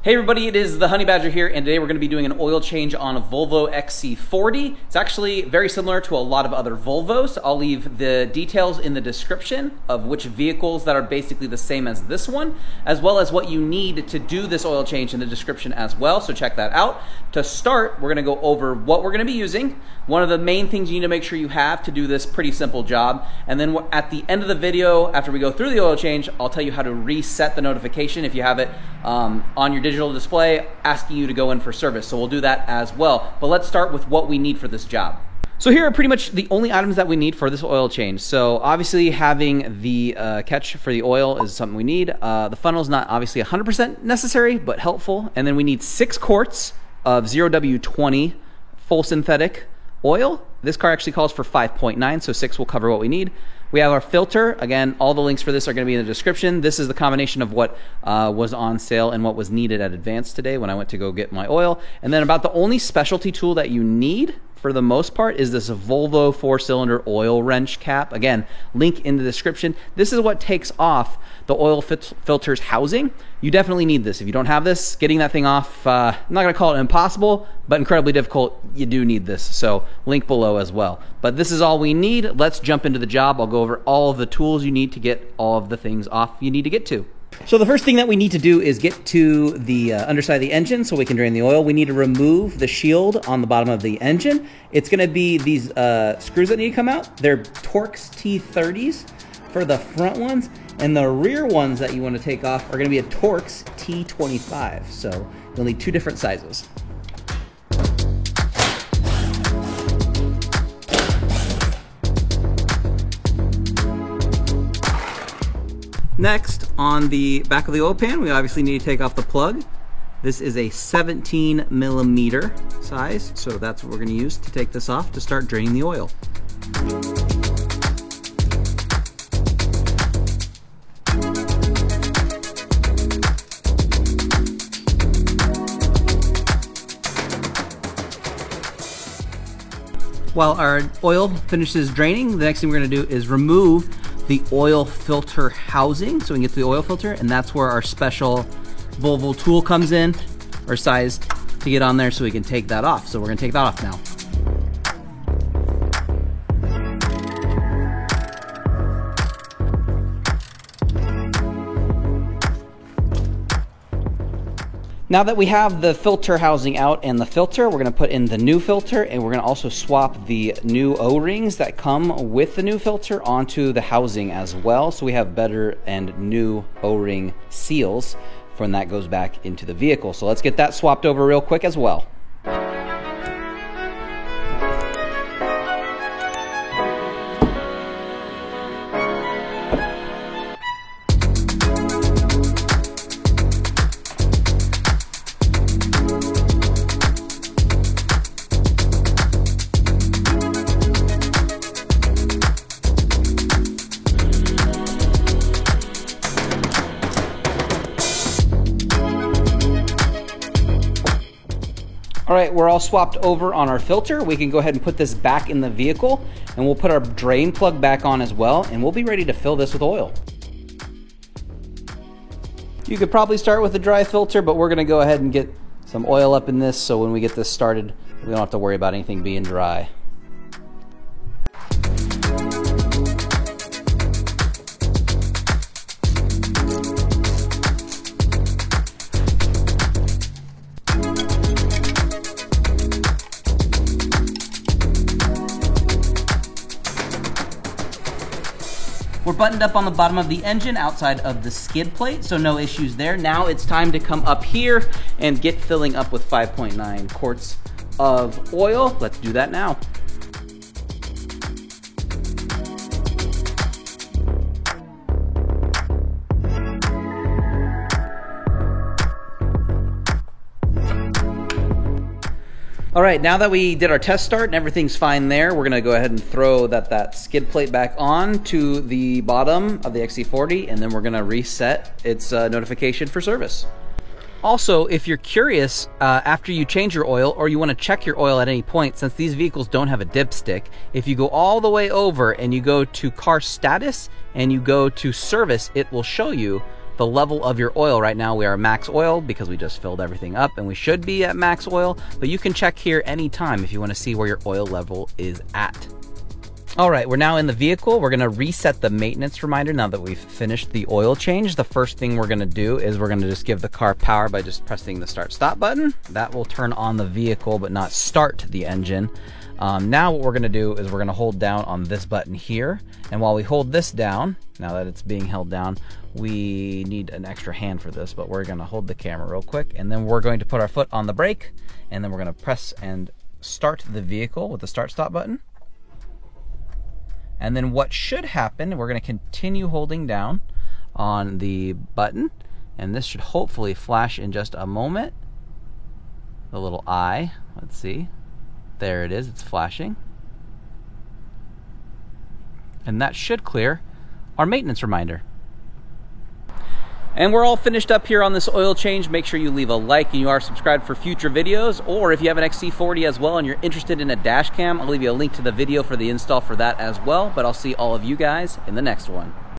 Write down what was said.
Hey everybody, it is the Honey Badger here, and today we're going to be doing an oil change on a Volvo XC40. It's actually very similar to a lot of other Volvos. I'll leave the details in the description of which vehicles that are basically the same as this one, as well as what you need to do this oil change in the description as well, so check that out. To start, we're going to go over what we're going to be using, one of the main things you need to make sure you have to do this pretty simple job, and then at the end of the video, after we go through the oil change, I'll tell you how to reset the notification if you have it on your digital display asking you to go in for service. So we'll do that as well. But let's start with what we need for this job. So here are pretty much the only items that we need for this oil change. So obviously having the catch for the oil is something we need. The funnel is not obviously 100% necessary, but helpful. And then we need 6 quarts of 0W20 full synthetic oil. This car actually calls for 5.9, so 6 will cover what we need. We have our filter. Again, all the links for this are going to be in the description. This is the combination of what was on sale and what was needed at Advance today when I went to go get my oil. And then about the only specialty tool that you need for the most part is this Volvo 4-cylinder oil wrench cap. Again, link in the description. This is what takes off the oil filter's housing. You definitely need this. If you don't have this, getting that thing off, I'm not gonna call it impossible, but incredibly difficult. You do need this, so link below as well. But this is all we need. Let's jump into the job. I'll go over all of the tools you need to get all of the things off you need to get to. So the first thing that we need to do is get to the underside of the engine so we can drain the oil. We need to remove the shield on the bottom of the engine. It's going to be these screws that need to come out. They're Torx T30s for the front ones, and the rear ones that you want to take off are going to be a Torx T25. So you'll need 2 different sizes. Next, on the back of the oil pan, we obviously need to take off the plug. This is a 17 millimeter size, so that's what we're going to use to take this off to start draining the oil. While our oil finishes draining, the next thing we're going to do is remove the oil filter housing so we can get to the oil filter, and that's where our special Volvo tool comes in, or size, to get on there so we can take that off. So we're going to take that off now. Now that we have the filter housing out and the filter, we're going to put in the new filter, and we're going to also swap the new O-rings that come with the new filter onto the housing as well, so we have better and new O-ring seals when that goes back into the vehicle. So let's get that swapped over real quick as well. All right, we're all swapped over on our filter. We can go ahead and put this back in the vehicle, and we'll put our drain plug back on as well, and we'll be ready to fill this with oil. You could probably start with a dry filter, but we're gonna go ahead and get some oil up in this so when we get this started, we don't have to worry about anything being dry. We're buttoned up on the bottom of the engine outside of the skid plate, so no issues there. Now it's time to come up here and get filling up with 5.9 quarts of oil. Let's do that now. All right, now that we did our test start and everything's fine there, we're gonna go ahead and throw that skid plate back on to the bottom of the XC40, and then we're gonna reset its notification for service. Also, if you're curious, after you change your oil or you want to check your oil at any point, since these vehicles don't have a dipstick, if you go all the way over and you go to car status and you go to service, it will show you the level of your oil. Right now we are max oil because we just filled everything up, and we should be at max oil, but you can check here anytime if you want to see where your oil level is at. All right, we're now in the vehicle. We're gonna reset the maintenance reminder now that we've finished the oil change. The first thing we're gonna do is we're gonna just give the car power by just pressing the start-stop button. That will turn on the vehicle but not start the engine. Now what we're gonna do is we're gonna hold down on this button here. And while we hold this down, now that it's being held down, we need an extra hand for this, but we're gonna hold the camera real quick, and then we're going to put our foot on the brake, and then we're gonna press and start the vehicle with the start-stop button. And then what should happen, we're going to continue holding down on the button, and this should hopefully flash in just a moment. The little eye, let's see. There it is, it's flashing. And that should clear our maintenance reminder. And we're all finished up here on this oil change. Make sure you leave a like and you are subscribed for future videos. Or if you have an XC40 as well and you're interested in a dash cam, I'll leave you a link to the video for the install for that as well. But I'll see all of you guys in the next one.